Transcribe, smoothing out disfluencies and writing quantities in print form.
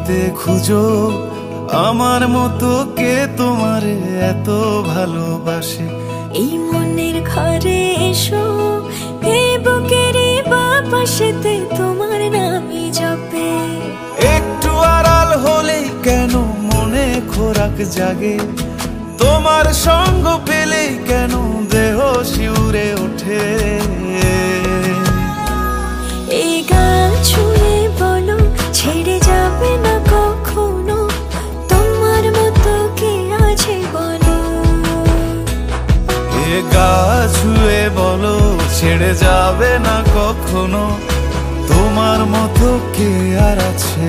পৃথিবীতে খুঁজো আমার মতো কে তোমারে এত ভালোবাসে। এই মনের ঘরে এসো, এই বুকেরই বাপাশেতে তোমার নামই জপে। একটু আড়াল হলেই কেন মনে খোরাক জাগে, তোমার সঙ্গ পেলেই কেন দেহ শিউরে ওঠে। এই গান ছুঁয়ে বলো ছেড়ে যাবে না কখনো, তোমার মতো কে আছে বলো। এ গা ছুঁয়ে বলো ছেড়ে যাবে না কখনো, তোমার মতো কে আর আছে।